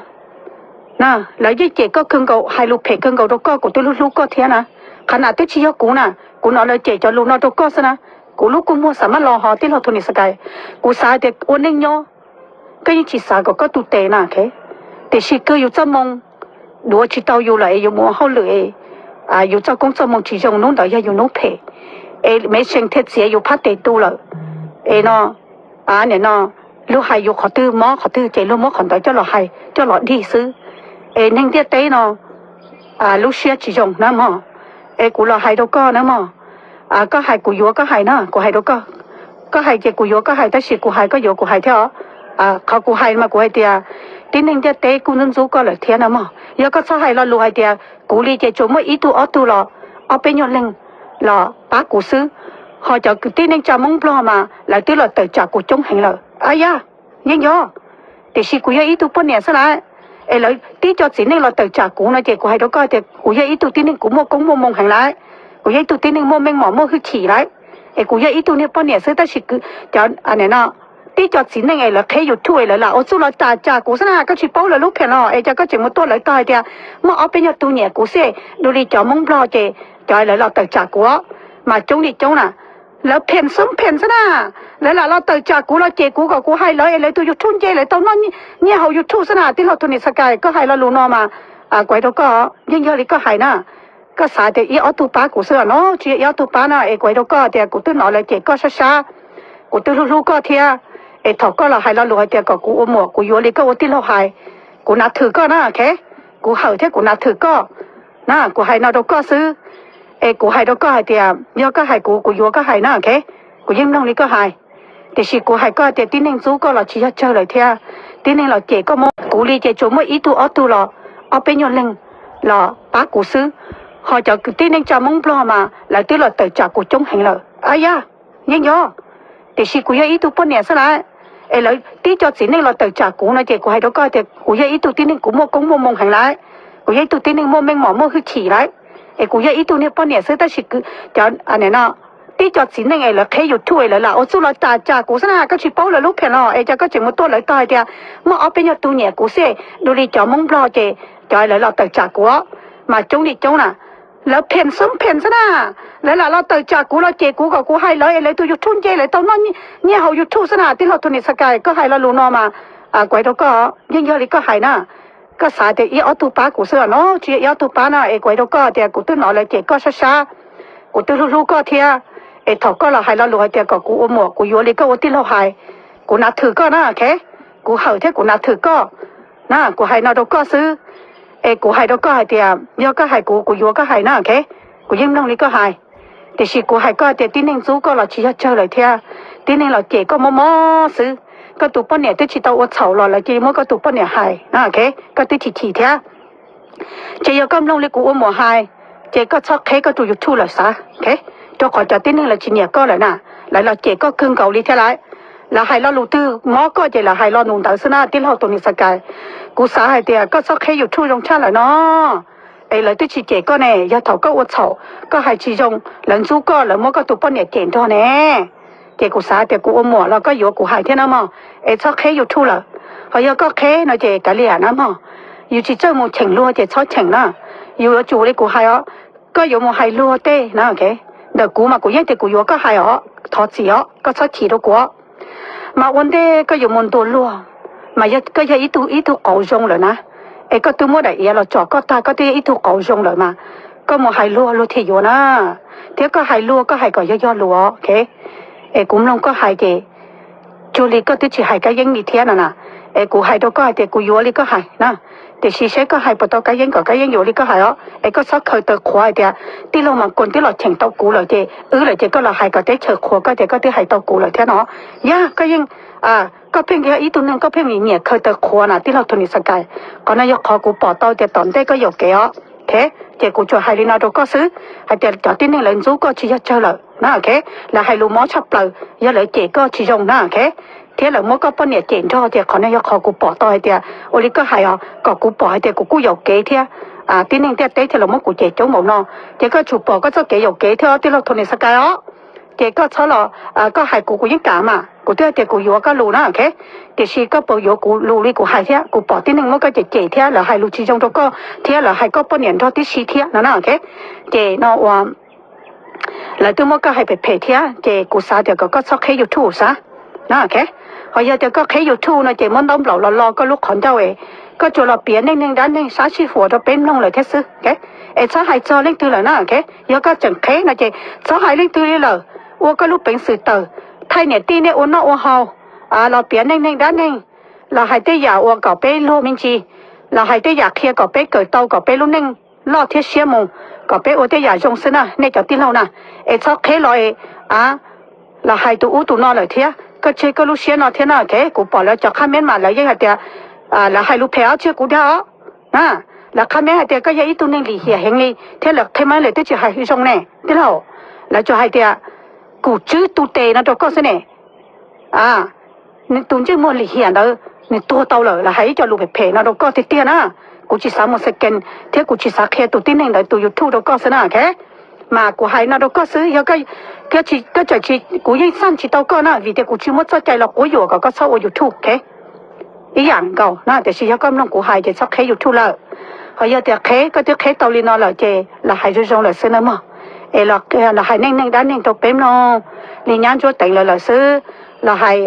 Speaker 1: nè lấy cái trẻ có cưng cầu hai lục phê cưng cầu đó có của tôi lúc có thế nè khả năng tôi chỉ cho cụ nè cụ nói là trẻ cho lúc nó đó có sao nè cụ lúc cụ mua sản lo họ tiếng họ thôi này cái cụ sai thì ổn định nhau cái gì chỉ sai có tụ tệ nè thế thì chỉ cứ yêu cho mong đùa chỉ tao yêu lại yêu mua hao lười yêu cho công cho mong chỉ dùng nông đợi yêu nông phê mấy sinh thiết sĩ yêu phát tế tu rồi nó này nó lúc hay yêu khó tư chạy lúc khó đợi cho là hay cho là đi xứ nên tiết tế nó lúc xưa chỉ dùng nữa mà cụ là hay đâu có nữa mà có hay cụ yêu có hay nữa cụ hay đâu có hay chỉ cụ yêu có hay ta chỉ cụ hay có yêu cụ hay theoเขากูให้มากูให้เดียทีนึงจะเตะกูนึกรู้ก็เลยเทียนมายังก็ใช่เรารู้ให้เดียกูรีเจจมว่าอีตัวอัตัวหรอเอาเป็นยนต์เล่งหรอป้ากูซื้อเขาจะทีนึงจะมุ่งปลอมาแล้วที่เราเติร์จากกูจงเห็นเลยอ้ยยังย่อแต่สิกูยังอีตัวปนเนี่ยซะละเลยที่จอดสินึงเราเติร์จากกูนะเจกูให้เราก็เจกูยังอีตัวทีนึงกูมั่วกงมั่วมงเห็นไรกูยังตัวทีนึงมั่วแมงหมอมั่วคือฉี่ไรกูยังอีตัวเนี่ยปนเนี่ยซื้อแต่สิกูจะอันนี้นะที่จอดสินยังไงล่ะแค่อยู่ถ้วยเลยล่ะโอ้สู้เราจ่ากูซะนะก็ชิปเอาเลยลูกแผ่นอ่ะจะก็จึงมาตัวเลยตายเดียวเมื่อเอาเป็นตัวเนี่ยกูเสียดูดิจอมงปลอเจจอยเลยเราแต่จ่ากูมาจงดิจงน่ะแล้วแผ่นซ้ำแผ่นซะนะแล้วล่ะเราแต่จ่ากูเราเจกูกับกูให้เลยอะไรตัวอยู่ทุ่นเจเลยตอนนั้นเนี่ยเขาอยู่ทุ่นซะนะที่เราทุนนิสกายก็ให้เราลูนอมาไว้เราก็ยิ่งเยอะเลยก็ให้นะก็สายแต่อีเอาตัวป้ากูเสือเนาะจีเอาตัวป้าน่ะไว้เราก็เดี๋ยวกูตื่นนอนเลยเจก็ช้าๆกูตื่นรู้ก็เทียถอกก็เราให้เราลอยเดียวกับกูหมวกกูโยนเลยก็วันที่เราให้กูนัดถือก็นะแค่กูเห่าแค่กูนัดถือก็นะกูให้นาดก็ซื้อกูให้ดก็ให้เดียวย่อก็ให้กูโยก็ให้นะแค่กูยิ่งน้องนี่ก็ให้แต่สิกูให้ก็เดี๋ยวที่นึงซูก็เราชี้เจอเลยเทียที่นึงเราเจ๊ก็มกูรีเจจมว่าอีตัวอัตัวเราเอาเป็นยนต์เล่งเราป้ากูซื้อเขาจะที่นึงจะมุ่งปลอมาแล้วที่เราเติร์จากกูจงเห็นเลยอ้ยยังย่อแต่สิกูยังอีตัวปนเนี่ยซะละเลยที่จอดสินึงเราเติร์จากกูนะเจ๊กูให้ดก็เดี๋ยวกูยังอีตัวที่นึงกูมั่วกงมั่วมงเห็นไรกูยังตัวที่นึงมั่วแมงหมอมั่วคือฉี่ไรกูยังอีตัวเนี่ยปนเนี่ยซื้อแต่สิกูจะอันนี้นะที่จอดสินึงล่ะแค่อยู่ถ้วยเลยล่ะโอ้สู้เราจ่ากูซะนะก็ชิปเอาเลยลูกแผ่นอ่ะจะก็จึงมาตัวเลยตายเดียวเมื่อเอาเป็นตัวเนี่ยกูเสียดูดิจอมงปลอเจจอยเลยเราเติร์จากกูมาจงดิจงน่ะแล้วแผ่นซ้ำแผ่นซะนะแล้วล่ะเราเติร์จากกูเราเจกูกับกูให้เลยอะไรตัวอยู่ทุ่นเจเลยตอนนั้นเนี่ยเขาอยู่ทุ่นซะนะที่เราทุนนิสกายก็ให้เราลูนอมาไว้เราก็ยิ่งเยอะเลยก็ให้นะก็สายแต่อีเอาตัวป้ากูเสือเนาะจีเอาตัวป้าน่ะไว้เราก็เดี๋ยวกูตื่นนอนเลยเจก็ช้าๆกูตื่นรู้ก็เทียถอกก็เราให้เราลอยเดียวกับกูหมวกกูโยนเลยก็วันที่เราให้กูนัดถือก็นะแค่กูเห่าแค่กูนัดถือก็นะกูให้นาดก็ซื้อกูให้ดก็ให้เดียวย่อก็ให้กูโยก็ให้นะแค่กูยิ่งน้องนี่ก็ให้แต่สิกูให้ก็เดี๋ยวที่นึงซูก็เราชี้เจอเลยเทียที่นึงเราเจก็มอซื้อก็ตัวป้นเนี่ยที่ชิตเอาเฉาหล่อเลยจีมันก็ตัวป้นเนี่ยให้นะแค่ก็ที่ฉีเทียเจย่อก็น้องเลยกูหมวกให้เจก็ชอบแค่ก็ตัวอยู่ทุ่งเลยซะแค่ตัวขอจะที่นึงเราชี้เนี่ยก็เลยนะแล้วเราเจก็ครึ่งเกาหลีเท่าไรแล้วให้เราลูตื้อหมอก็เจแล้วให้เราหนุนดาวซะนะที่เราตัวนี้สกายกูสาให้เดียก็ชอบแค่อยู่ทุ่งตรงชาเลยเนาะเลยที่ชี้เจก็เนี่ยย่าถอก็อวดเฉาก็ให้ชี้จงหลังซูก็แล้วหมอก็ตัวป้นเนี่ยเก่งตัวเนี่ยเจกูสาเดียกูหมวกแล้วก็อยู่กูให้เท่านั้นมั้งชอบแค่อยู่ทุ่งเลยเขาย่าก็แค่เนาะเจกันเลยนะมั้งอยู่ที่เจ้ามูเฉิงรัวเจชอบเฉิงนะอยู่จู่เลยกูให้ก็อยู่มูให้รัวเต้นะโอเคเดี๋ยวกูมากูยังเด็กกูอยู่ก็ให้ทอดสีก็ชอบฉีดกูมาวันเด็กก็อยู่มันตัวรัวมาก็ยังอีตัวเก่าจงเลยนะก็ตัวมั่วได้เราจอดก็ตาก็ที่อีตัวเก่าจงเลยมาก็มูให้รัวที่อยู่นะเดี๋ยวก็ให้รัวก็ให้ก็ย่อรัวโอเคกูลงก็ให้เจจูลีก็ที่ฉีให้ก็ยังมีเทียนนะ กูให้ตัวก็แต่กูอยู่นี่ก็ให้นะแต่ชีเสก็ให้ปตก็ยังก็ยังอยู่นี่ก็ให้อ๋อก็สักเคยตัวขวายเดียที่เรามาคนที่เราเชิงตัวกูเลยเจเลยเจก็เราให้ก็ได้เชิงขวก็เจก็ได้ให้ตัวกูเลยเท่านั้นย่าก็ยังก็เพียงแค่อีตัวนึงก็เพียงเนี่ยเคยตัวขวน่ะที่เราทุนสกายก็นายกขอกูปอตัวแต่ตอนได้ก็อยู่แก่อ๋อโอเคเจกูจะให้ลีนาตัวก็ซื้อให้เจจอดที่นึงเลยรู้ก็ชี้เจอเลยนะโอเคแล้วให้ลูกหมอชับเลยอย่าเลยเจก็ชี้จงนะโอเคthế là mỗi cái bên này chuyển cho thì còn này họ cũng bỏ tôi thì ôi cái hay à có cũng bỏ thì cũng有kế thế tin nên thế thì là mỗi cũng chuyển chỗ một nó thì cái chụp bỏ cái số kế有kế theo thì là thôi này sao cái đó thì cái số là cái hay cũng những cả mà cũng thế thì cũng有cái lù nữa ok thì khi cái bộ有cũng lù đi cũng hay thế cũng bỏ tin nên mỗi cái chuyển thế là hay lù chỉ trong đó có thế là hay có bên này cho tí xí thế nó ok thì nó là tôi mỗi cái hay bị thế thì cũng sao thì có số kế YouTube sao nó ok họ giờก็แค่อยู่ทูนะเจมันต้องรอก็ลูกขอนเจ้าก็จะเราเปลี่ยนนึงด้านนึงสาชีหัวเราเป็นลงเลยแค่ซื้อแกสาหายจอเล่นตัวเลยนะแกยังก็จังแค่นะเจสาหายเล่นตัวเลยว่าก็ลูกเป็นสื่อเตอไทยเนี่ยตีเนี่ยอ้วนอ้วนเฮาเราเปลี่ยนนึงด้านนึงเราให้ได้ยาว่าก็เป็นโลมินจีเราให้ได้ยาเคลียก็เป็นเกิดเตาก็เป็นลูกนึงรอดเทียเสียมงก็เป็นว่าได้ยาจงซื้อนะเนี่ยจะตีเรานะสาแค่เลยเราให้ตัวอู้ตัวนอนเลยเทียก็เชื่อก็รู้เสียนอเท่านั้นแค่กูบอกแล้วจะข้ามเม้นมาแล้วยังไงเดียแล้วให้ลูกแพ้เชื่อกูเด้อนะแล้วข้ามเม้นเดียก็ยังอีตัวนึงหลีเหี้ยเฮงนี่เท่าหลักเท่ามันเลยที่จะให้ที่ตรงนี้ที่เราแล้วจะให้เดียกูชื่อตัวเตนะตัวก็สิเนี่ยนี่ตัวชื่อมันหลีเหี้ยเด้อนี่ตัวเต่าเลยแล้วให้จะลูกไปแพ้นะตัวก็ติดเตี้ยนะกูจะสามสแกนเท่ากูจะสักแค่ตัวที่หนึ่งเลยตัวยูทูบตัวก็สินะแค่มากูให้นะตัวก็ซื้อยังก็จะกูยังสั้นชีตัวก็นะวิธีกูชิมว่าใจเรากูอยู่ก็ชอบอยู่ทุกแค่อีอย่างเก่านะแต่ชีก็น้องกูหายจะชอบแค่อยู่ทุกแล้วเขาอยากจะแค่ก็จะแค่ตัวลีนอเลยเจเราหายจะจงเลยซื้อนะมั้งเราหายนิ่งด้านนิ่งตัวเป็นน้องลีนยันจะแต่งเลยซื้อเราหาย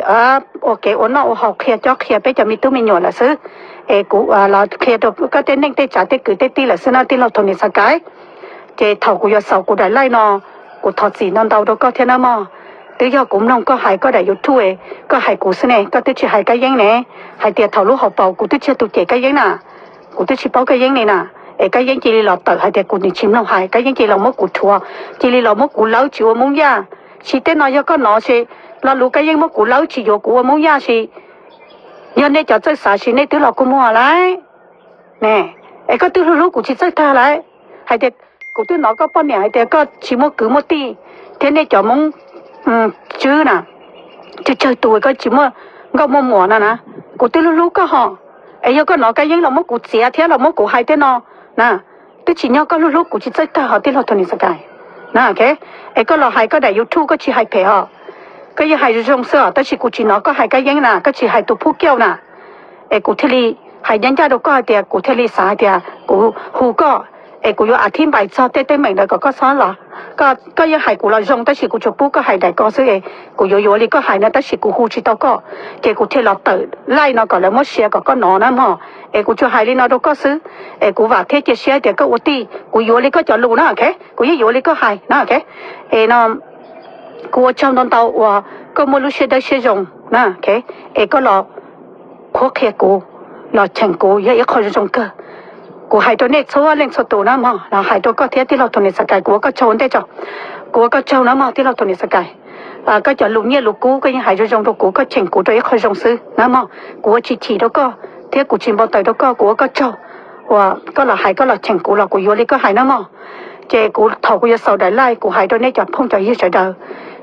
Speaker 1: โอเควันนั้นเราเคลียร์เคลียร์ไปจะมีตู้มีหยวนเลยซื้อกูเราเคลียร์ตัวก็เต้นนิ่งเต้นจ่าเต้นคือเต้นตีเลยซื้อนะที่เราทนในสกายเจเท่ากูอยากเสากูได้ไล่นอกูทอดสีนอนเตาตัวก็เท่านั้นมั้งตียากูน้องก็หายก็ได้ยุทุ่ยก็หายกูสิเนี่ยก็ติดชีหายก็ยังเนี่ยหายเตียเท่าลูกเขาเป่ากูติดชีตุเจก็ยังน่ะกูติดชีเป่าก็ยังเนี่ยน่ะก็ยังจีรีเราเต๋อหายเตียกูนี่ชิมเราหายก็ยังจีเราไม่กูทัวจีรีเราไม่กูเล่าจิวมุ่งยาชีเต้นน้อยก็น้อยสิเราลูกก็ยังไม่กูเล่าจิวกูมุ่งยาสิยันเนี่ยจะใจสาสิเนี่ยตัวเรากูมัวอะไรเนี่ยก็ตัวลูกกูจิตใจท่าอะไรหายเตียกูตัวน้อยก็ป้อนเนี่ยหายเตียก็ชิมกูไม่ตีเท่านี้จะมุ่งchứ nè chơi tuổi cái chỉ mà ngọc mồm mồm nè cụ tôi lúc cái họ ấy giờ cái nó cái những là mất cụ xé thế là mất cụ hai thế nó nè tôi chỉ nhớ cái lúc cụ chỉ chơi ta họ thế là thôi nè cái nè cái ấy cái là hai cái đại YouTube cái chỉ hai phe họ cái gì hai trong sữa tôi chỉ cụ chỉ nó có hai cái những nè cái chỉ hai tụ phúc kêu nè ấy cụ thế li hai nhân gia đâu có thì cụ thế li sai thì cụ hù có cụ yo thiên bài cho tê mình là có sao làก็ยังหายกูเราจงแต่สิกูจะปุ๊กก็หายได้ก็ซื้อกูโยนี่ก็หายนะแต่สิกูหูชิตก็เกกูเทเราเตอไล่เนาะก็แล้วมั่วเสียก็นอนนะมั่วกูจะหายเลยเนาะก็ซื้อกูว่าเทจะเสียเดี๋ยวก็อุตีกูโยนี่ก็จะรู้นะโอเคกูยังโยนี่ก็หายนะโอเคเนาะกูว่าเจ้าโดนเตาว่าก็ไม่รู้เสียได้เสียจงนะโอเคก็รอโคเกกูรอเชิงกูยังคอยจงเกกูหายตัวเนี่ยชัวร์เล่นสตูนะมั้งเราหายตัวก็เทียที่เราตัวนี้สกายกูก็โชว์ได้จ้ะกูก็โชว์นะมั้งที่เราตัวนี้สกายก็จะลุงเนี่ยลูกกูก็ยังหายจงตัวกูก็เชิงกูตัวยังคอยจงซื้อนะมั้งกูฉีแล้วก็เทียกูชิมบอลต่อยแล้วก็กูก็โชว์ว่าก็เราหายก็เราเชิงกูเรากูโยนี่ก็หายนะมั้งเจกูเท่ากูจะเสาได้ไล่กูหายตัวเนี่ยจะพุ่งจะยืดใจเดิม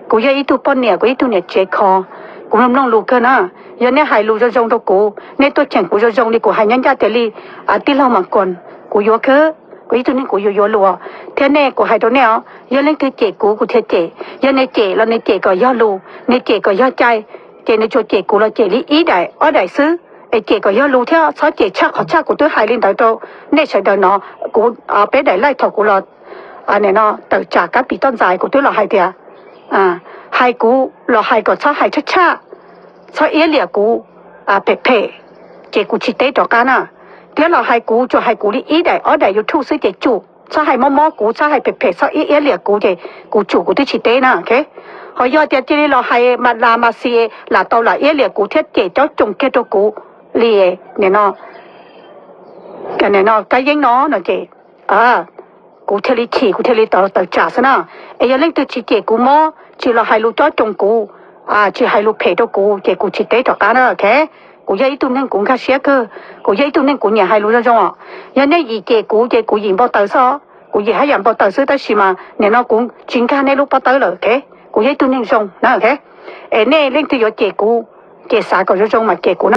Speaker 1: กูยังอีตัวป้อนเนี่ยกูอีตัวเนี่ยเจคอกูน้องลูกกันนะยันเนี่ยหายลูกจะจงตัวกูเนี่ยตัวเฉิงกูจะจงนี่กูหายยันยาเตลีที่เรามังกรกูโยคือกูอีตัวนี้กูโยลัวเท่านี้กูหายตัวเนี่ยยันเล่นคือเจกูเทเจยันในเจแล้วในเจก็ย่อลูในเจก็ย่อใจเจในโจเจกูเราเจลีอีได้อ้อได้ซื้อเจก็ย่อลูเท่าซอเจชักขอชักกูตัวหายลินได้โตเนี่ยใช่เดินเนาะกูไปได้ไล่ถอกูเราเนี่ยเนาะแต่จากกับปีต้นใจกูตัวเราหายเดียหายกูเราหายก็ชอบหายช้าชอบเหลี่ยกูเพ่เจกูชิเตต่อกันน่ะเดี๋ยวเราหายกูจะหายกูนี่อีได้อ้อได้ยูทูบซื้อเจจูชอบหายมอกูชอบหายเพ่ชอบเหลี่ยกูเจกูจูกูที่ชิเตน่ะโอเคเขายอดเดี๋ยวที่เราหายมาลามาเสียหลาตัวหลาเหลี่ยกูเทียเจเจ้าจงแค่ตัวกู lìa nè nó cái này nó cái giấy nó chị cụ thể lý chỉ cụ thể lý tao tao trả sao nào ấy giờ lên từ chỉ chị cụ mò chỉ là hai lô cho chồng cụ chỉ hai lô phê cho cụ chị cụ chỉ tế cho cả nữa ok cụ giấy tụi nên cũng khá xé cơ cụ giấy tụi nên cũng nhà hai lô cho xong giờ này gì chị cụ nhìn bao tờ sao cụ gì hay làm bao tờ xứ ta xí mà nè nó cũng chính cái này lúc bao tờ rồi ok cụ giấy tụi nên xong nó ok ấy nè lên từ giờ chị cụ chị xả có cho xong mà chị cụ